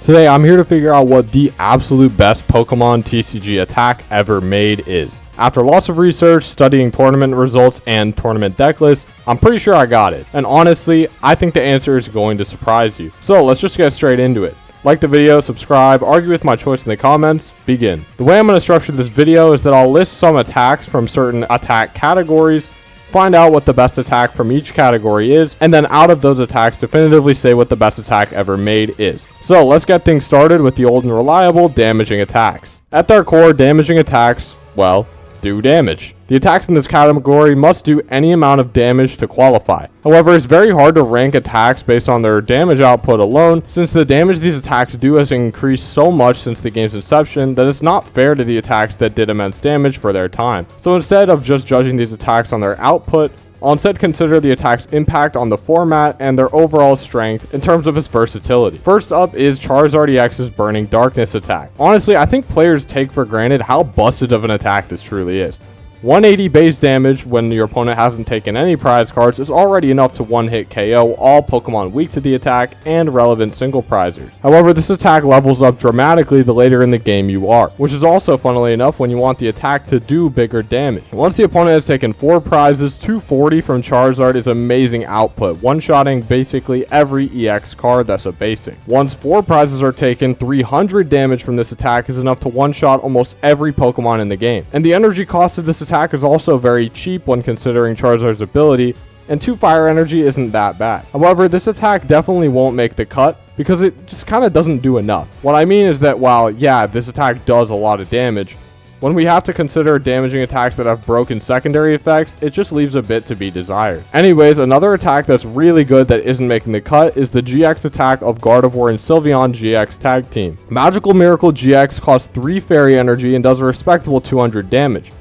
Today I'm here to figure out what the absolute best Pokemon TCG attack ever made is. After lots of research, studying tournament results and tournament deck lists, I'm pretty sure I got it. And honestly, I think the answer is going to surprise you. So let's just get straight into it. Like the video, subscribe, argue with my choice in the comments, begin. The way I'm going to structure this video is that I'll list some attacks from certain attack categories, find out what the best attack from each category is, and then out of those attacks definitively say what the best attack ever made is. So let's get things started with the old and reliable damaging attacks. At their core, damaging attacks, well, do damage. The attacks in this category must do any amount of damage to qualify. However, it's very hard to rank attacks based on their damage output alone, since the damage these attacks do has increased so much since the game's inception that it's not fair to the attacks that did immense damage for their time. So instead of just judging these attacks on their output, I'll instead consider the attack's impact on the format and their overall strength in terms of its versatility. First up is Charizard EX's Burning Darkness attack. Honestly, I think players take for granted how busted of an attack this truly is. 180 base damage when your opponent hasn't taken any prize cards is already enough to one-hit KO all Pokemon weak to the attack and relevant single prizers. However, this attack levels up dramatically the later in the game you are, which is also funnily enough when you want the attack to do bigger damage. Once the opponent has taken 4 prizes, 240 from Charizard is amazing output, one-shotting basically every EX card that's a basic. Once 4 prizes are taken, 300 damage from this attack is enough to one-shot almost every Pokemon in the game. And the energy cost of this attack is also very cheap when considering Charizard's ability, and 2 fire energy isn't that bad. However, this attack definitely won't make the cut because it just kind of doesn't do enough. What I mean is that while, yeah, this attack does a lot of damage, when we have to consider damaging attacks that have broken secondary effects, it just leaves a bit to be desired. Anyways, another attack that's really good that isn't making the cut is the GX attack of Gardevoir and Sylveon GX tag team. Magical Miracle GX costs 3 fairy energy and does a respectable 200 damage.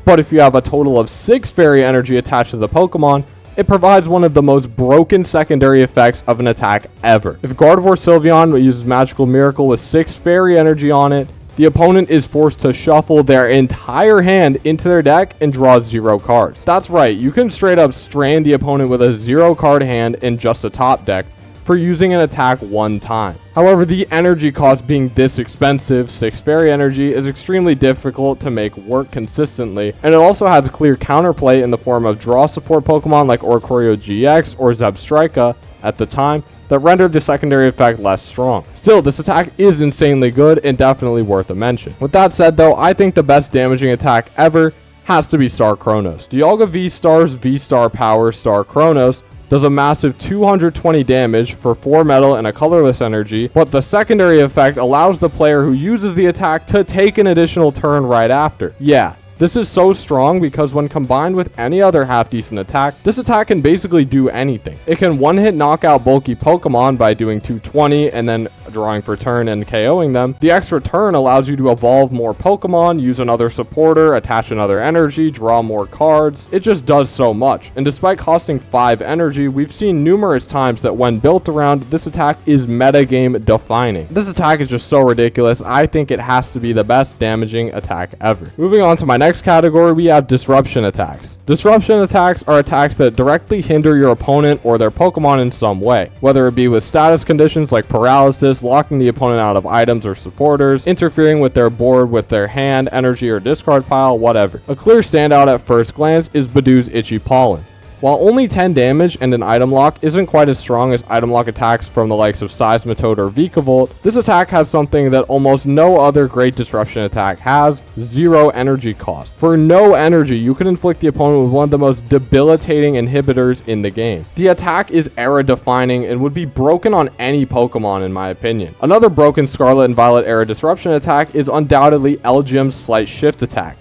But if you have a total of 6 fairy energy attached to the Pokemon, it provides one of the most broken secondary effects of an attack ever. If Gardevoir Sylveon uses Magical Miracle with 6 fairy energy on it, the opponent is forced to shuffle their entire hand into their deck and draw 0 cards. That's right, you can straight up strand the opponent with a 0 card hand in just a top deck for using an attack one time. However, the energy cost being this expensive, 6 fairy energy, is extremely difficult to make work consistently, and it also has a clear counterplay in the form of draw support Pokemon like Oricorio GX or Zebstrika at the time that rendered the secondary effect less strong. Still, this attack is insanely good and definitely worth a mention. With that said though, I think the best damaging attack ever has to be Star Chronos. Dialga V-Star's VSTAR Powers Star Chronos does a massive 220 damage for 4 metal and a colorless energy, but the secondary effect allows the player who uses the attack to take an additional turn right after. Yeah, this is so strong because when combined with any other half-decent attack, this attack can basically do anything. It can one-hit knock out bulky Pokemon by doing 220 and then drawing for turn and KOing them. The extra turn allows you to evolve more Pokemon, use another supporter, attach another energy, draw more cards. It just does so much. And despite costing 5 energy, we've seen numerous times that when built around, this attack is metagame defining. This attack is just so ridiculous, I think it has to be the best damaging attack ever. Moving on to my next category, we have disruption attacks. Disruption attacks are attacks that directly hinder your opponent or their Pokemon in some way, whether it be with status conditions like paralysis, locking the opponent out of items or supporters, interfering with their board with their hand, energy, or discard pile, whatever. A clear standout at first glance is Badoo's Itchy Pollen. While only 10 damage and an item lock isn't quite as strong as item lock attacks from the likes of Seismitoad or Vikavolt, this attack has something that almost no other great disruption attack has: 0 energy cost. For no energy, you can inflict the opponent with one of the most debilitating inhibitors in the game. The attack is era defining and would be broken on any Pokemon in my opinion. Another broken Scarlet and Violet era disruption attack is undoubtedly Elgyem's Slight Shift attack.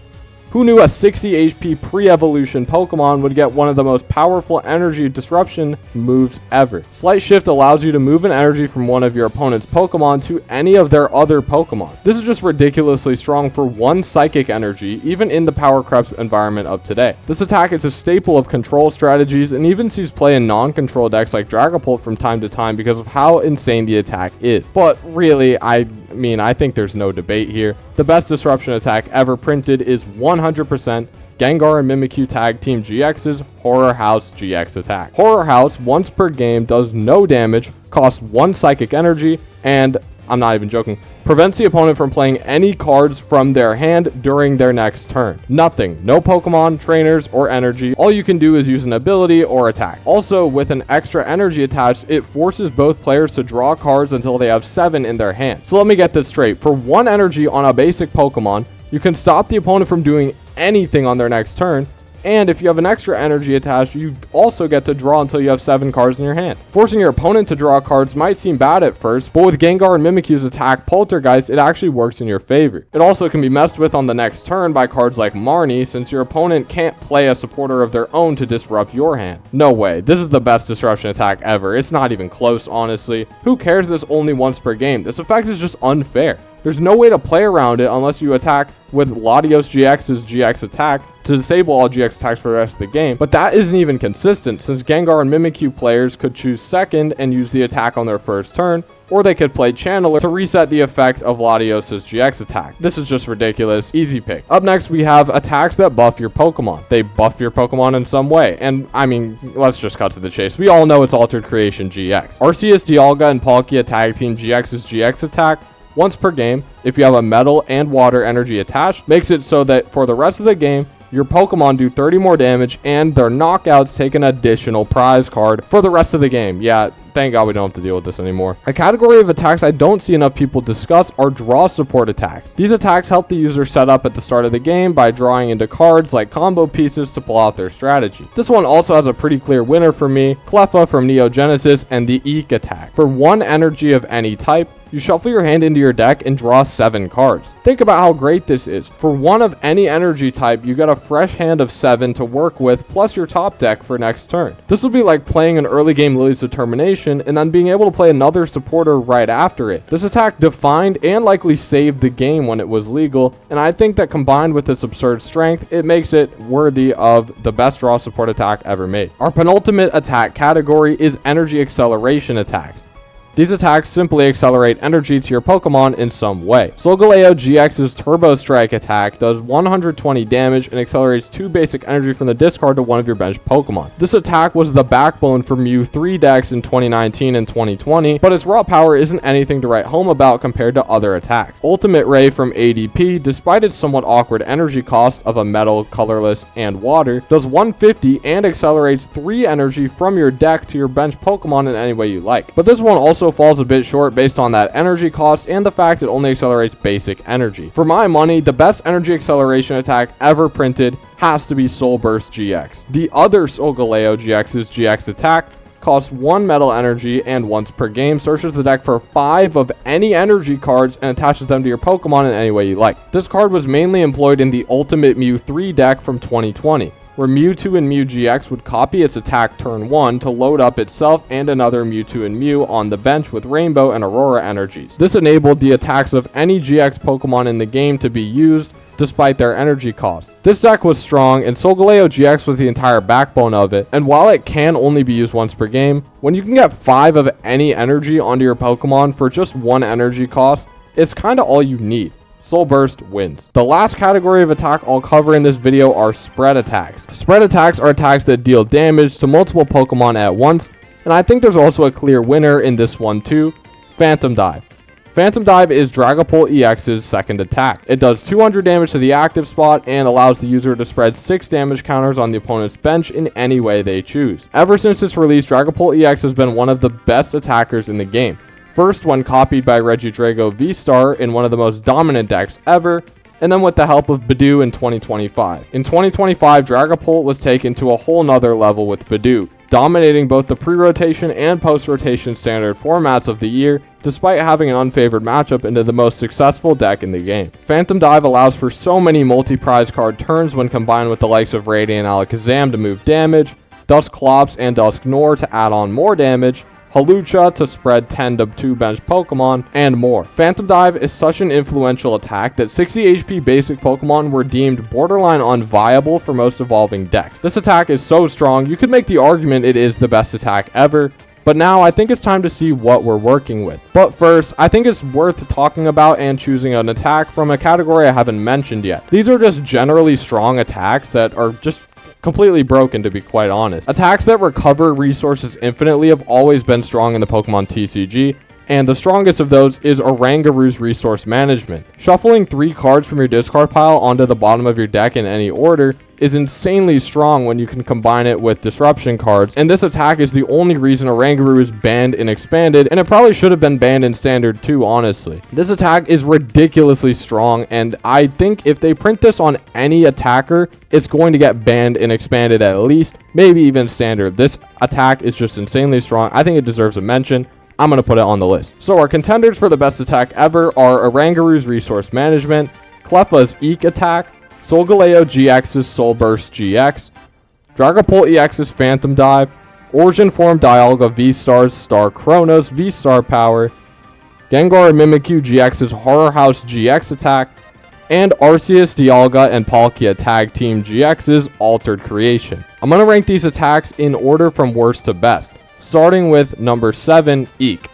Who knew a 60 HP pre-evolution Pokemon would get one of the most powerful energy disruption moves ever? Slight Shift allows you to move an energy from one of your opponent's Pokemon to any of their other Pokemon. This is just ridiculously strong for 1 psychic energy, even in the power creep environment of today. This attack is a staple of control strategies and even sees play in non-control decks like Dragapult from time to time because of how insane the attack is. But really, I think there's no debate here. The best disruption attack ever printed is 100% Gengar and Mimikyu Tag Team GX's Horror House GX attack. Horror House, once per game, does no damage, costs 1 psychic energy, and I'm not even joking, prevents the opponent from playing any cards from their hand during their next turn. Nothing, no Pokemon, trainers, or energy. All you can do is use an ability or attack. Also, with an extra energy attached, it forces both players to draw cards until they have 7 in their hand. So let me get this straight. For 1 energy on a basic Pokemon, you can stop the opponent from doing anything on their next turn, and if you have an extra energy attached, you also get to draw until you have 7 cards in your hand. Forcing your opponent to draw cards might seem bad at first, but with Gengar and Mimikyu's attack Poltergeist, it actually works in your favor. It also can be messed with on the next turn by cards like Marnie, since your opponent can't play a supporter of their own to disrupt your hand. No way, this is the best disruption attack ever. It's not even close, honestly. Who cares if it's only once per game? This effect is just unfair. There's no way to play around it unless you attack with Latios GX's GX attack to disable all GX attacks for the rest of the game, but that isn't even consistent since Gengar and Mimikyu players could choose second and use the attack on their first turn, or they could play Channeler to reset the effect of Latios' GX attack. This is just ridiculous, easy pick. Up next we have attacks that buff your Pokemon. They buff your Pokemon in some way, and I mean, let's just cut to the chase. We all know it's Altered Creation GX. Arceus, Dialga, and Palkia tag team GX's GX attack once per game. If you have a metal and water energy attached, makes it so that for the rest of the game, your Pokemon do 30 more damage and their knockouts take an additional prize card for the rest of the game. Yeah, thank God we don't have to deal with this anymore. A category of attacks I don't see enough people discuss are draw support attacks. These attacks help the user set up at the start of the game by drawing into cards like combo pieces to pull out their strategy. This one also has a pretty clear winner for me, Cleffa from Neo Genesis and the Eek attack. For 1 energy of any type, you shuffle your hand into your deck and draw 7 cards. Think about how great this is. For 1 of any energy type, you get a fresh hand of 7 to work with, plus your top deck for next turn. This will be like playing an early game Lily's Determination and then being able to play another supporter right after it. This attack defined and likely saved the game when it was legal, and I think that combined with its absurd strength, it makes it worthy of the best draw support attack ever made. Our penultimate attack category is energy acceleration attacks. These attacks simply accelerate energy to your Pokemon in some way. Solgaleo GX's Turbo Strike attack does 120 damage and accelerates 2 basic energy from the discard to one of your bench Pokemon. This attack was the backbone for Mew 3 decks in 2019 and 2020, but its raw power isn't anything to write home about compared to other attacks. Ultimate Ray from ADP, despite its somewhat awkward energy cost of a metal, colorless, and water, does 150 and accelerates 3 energy from your deck to your bench Pokemon in any way you like. But this one also falls a bit short based on that energy cost and the fact it only accelerates basic energy. For my money, the best energy acceleration attack ever printed has to be Soul Burst GX. The other Solgaleo GX's GX attack costs 1 metal energy and once per game searches the deck for 5 of any energy cards and attaches them to your Pokemon in any way you like. This card was mainly employed in the Ultimate Mew 3 deck from 2020. Where Mewtwo and Mew GX would copy its attack turn 1 to load up itself and another Mewtwo and Mew on the bench with Rainbow and Aurora energies. This enabled the attacks of any GX Pokemon in the game to be used despite their energy cost. This deck was strong and Solgaleo GX was the entire backbone of it, and while it can only be used once per game, when you can get 5 of any energy onto your Pokemon for just 1 energy cost, it's kinda all you need. Soul Burst wins. The last category of attack I'll cover in this video are spread attacks. Spread attacks are attacks that deal damage to multiple Pokemon at once, and I think there's also a clear winner in this one too, Phantom Dive. Phantom Dive is Dragapult EX's second attack. It does 200 damage to the active spot and allows the user to spread 6 damage counters on the opponent's bench in any way they choose. Ever since its release, Dragapult EX has been one of the best attackers in the game. First when copied by Regidrago VSTAR in one of the most dominant decks ever, and then with the help of Bidoof in 2025. In 2025, Dragapult was taken to a whole nother level with Bidoof, dominating both the pre-rotation and post-rotation standard formats of the year, despite having an unfavored matchup into the most successful deck in the game. Phantom Dive allows for so many multi-prize card turns when combined with the likes of Radiant Alakazam to move damage, Dusclops and Dusknoir to add on more damage, Hawlucha to spread 10 to 2 bench Pokemon, and more. Phantom Dive is such an influential attack that 60 HP basic Pokemon were deemed borderline unviable for most evolving decks. This attack is so strong, you could make the argument it is the best attack ever, but now I think it's time to see what we're working with. But first, I think it's worth talking about and choosing an attack from a category I haven't mentioned yet. These are just generally strong attacks that are just completely broken, to be quite honest. Attacks that recover resources infinitely have always been strong in the Pokemon TCG, and the strongest of those is Orangaru's Resource Management. Shuffling 3 cards from your discard pile onto the bottom of your deck in any order is insanely strong when you can combine it with disruption cards, and this attack is the only reason Orangaru is banned in Expanded, and it probably should have been banned in Standard too, honestly. This attack is ridiculously strong, and I think if they print this on any attacker, it's going to get banned in Expanded at least, maybe even Standard. This attack is just insanely strong. I think it deserves a mention. I'm going to put it on the list. So our contenders for the best attack ever are Orangaru's Resource Management, Cleffa's Eek attack, Solgaleo GX's Soul Burst GX, Dragapult EX's Phantom Dive, Origin Form Dialga V-Star's Star Chronos V-Star Power, Gengar Mimikyu GX's Horror House GX attack, and Arceus Dialga and Palkia Tag Team GX's Altered Creation. I'm going to rank these attacks in order from worst to best, starting with number 7, Eek.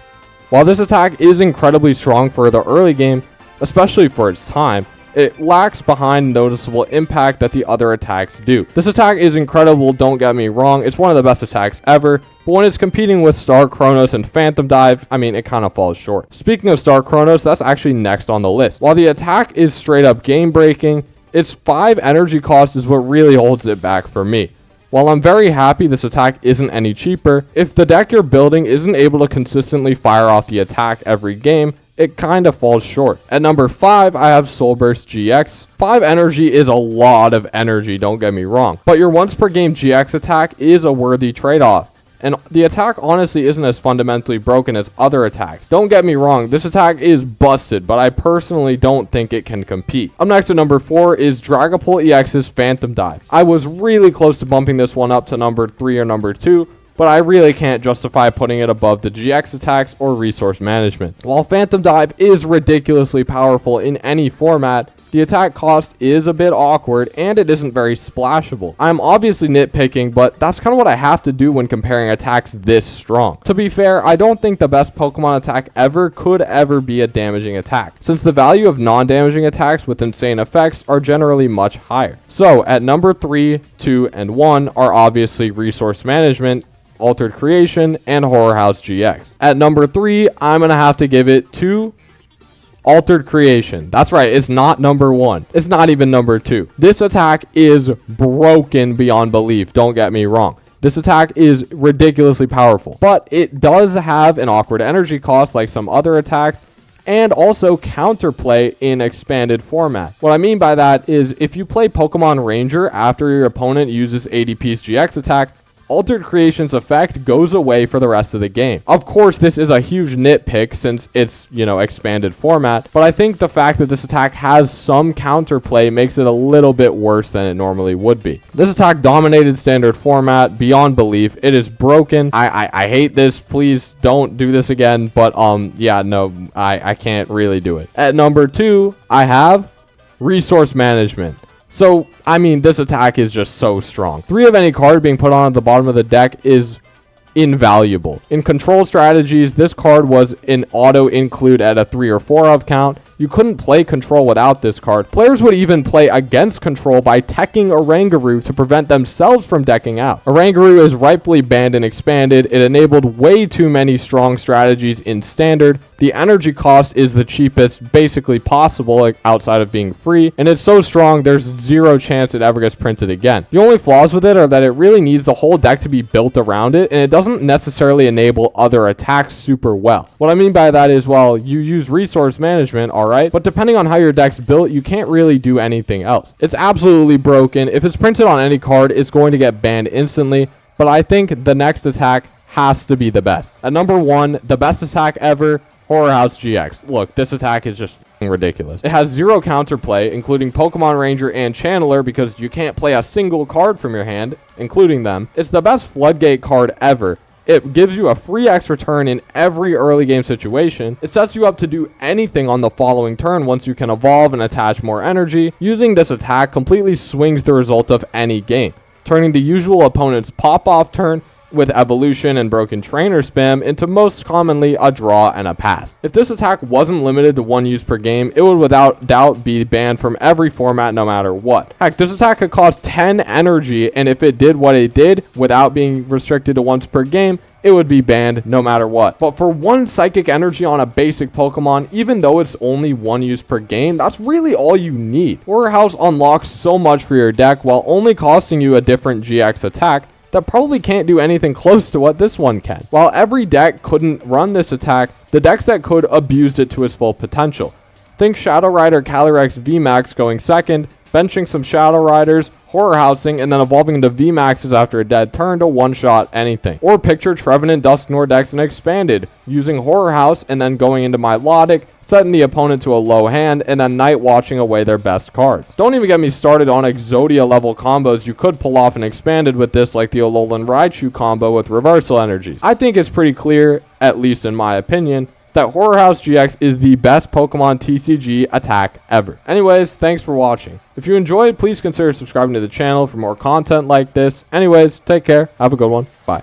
While this attack is incredibly strong for the early game, especially for its time, it lacks behind noticeable impact that the other attacks do. This attack is incredible, don't get me wrong, it's one of the best attacks ever, but when it's competing with Star Chronos and Phantom Dive, I mean, it kind of falls short. Speaking of Star Chronos, that's actually next on the list. While the attack is straight up game breaking, its 5 energy cost is what really holds it back for me. While I'm very happy this attack isn't any cheaper, if the deck you're building isn't able to consistently fire off the attack every game, it kind of falls short. At number 5, I have Soul Burst GX. 5 energy is a lot of energy, don't get me wrong, but your once per game GX attack is a worthy trade-off. And the attack honestly isn't as fundamentally broken as other attacks. Don't get me wrong, this attack is busted, but I personally don't think it can compete. Up next at number 4 is Dragapult EX's Phantom Dive. I was really close to bumping this one up to number 3 or number 2, but I really can't justify putting it above the GX attacks or Resource Management. While Phantom Dive is ridiculously powerful in any format, the attack cost is a bit awkward and it isn't very splashable. I'm obviously nitpicking, but that's kind of what I have to do when comparing attacks this strong. To be fair, I don't think the best Pokemon attack ever could ever be a damaging attack, since the value of non-damaging attacks with insane effects are generally much higher. So at number 3, 2, and 1 are obviously Resource Management, Altered Creation, and Horror House GX. At number 3, I'm going to have to give it to Altered Creation. That's right, it's not number 1. It's not even number 2. This attack is broken beyond belief, don't get me wrong. This attack is ridiculously powerful, but it does have an awkward energy cost like some other attacks, and also counterplay in expanded format. What I mean by that is if you play Pokemon Ranger after your opponent uses ADP's GX attack, Altered Creation's effect goes away for the rest of the game. Of course, this is a huge nitpick since it's, expanded format, but I think the fact that this attack has some counterplay makes it a little bit worse than it normally would be. This attack dominated standard format beyond belief. It is broken. I hate this. Please don't do this again, but yeah, no, I can't really do it. At number 2, I have Resource Management. So, I mean, this attack is just so strong. 3 of any card being put on at the bottom of the deck is invaluable. In control strategies, this card was an auto include at a 3 or 4 of count. You couldn't play control without this card. Players would even play against control by teching Orangaru to prevent themselves from decking out. Orangaru is rightfully banned and expanded. It enabled way too many strong strategies in standard. The energy cost is the cheapest basically possible, like outside of being free, and it's so strong there's zero chance it ever gets printed again. The only flaws with it are that it really needs the whole deck to be built around it, and it doesn't necessarily enable other attacks super well. What I mean by that is, well, you use Resource Management, alright, but depending on how your deck's built, you can't really do anything else. It's absolutely broken. If it's printed on any card, it's going to get banned instantly, but I think the next attack has to be the best. At number 1, the best attack ever, Horror House GX. Look, this attack is just ridiculous. It has 0 counterplay, including Pokemon Ranger and Channeler, because you can't play a single card from your hand, including them. It's the best Floodgate card ever. It gives you a free extra turn in every early game situation. It sets you up to do anything on the following turn once you can evolve and attach more energy. Using this attack completely swings the result of any game, turning the usual opponent's pop-off turn with evolution and broken trainer spam into most commonly a draw and a pass. If this attack wasn't limited to 1 use per game, it would without doubt be banned from every format no matter what. Heck, this attack could cost 10 energy, and if it did what it did without being restricted to once per game, it would be banned no matter what. But for 1 psychic energy on a basic Pokemon, even though it's only 1 use per game, that's really all you need. Horror House unlocks so much for your deck while only costing you a different GX attack that probably can't do anything close to what this one can. While every deck couldn't run this attack, the decks that could abused it to its full potential. Think Shadow Rider Calyrex VMAX going second, benching some Shadow Riders, Horror Housing, and then evolving into VMAXs after a dead turn to one-shot anything. Or picture Trevenant Dusknoir decks and expanded, using Horror House and then going into Milotic, setting the opponent to a low hand, and then night watching away their best cards. Don't even get me started on Exodia level combos you could pull off and expanded with this, like the Alolan Raichu combo with reversal energies. I think it's pretty clear, at least in my opinion, that Horror House GX is the best Pokemon TCG attack ever. Anyways, thanks for watching. If you enjoyed, please consider subscribing to the channel for more content like this. Anyways, take care, have a good one, bye.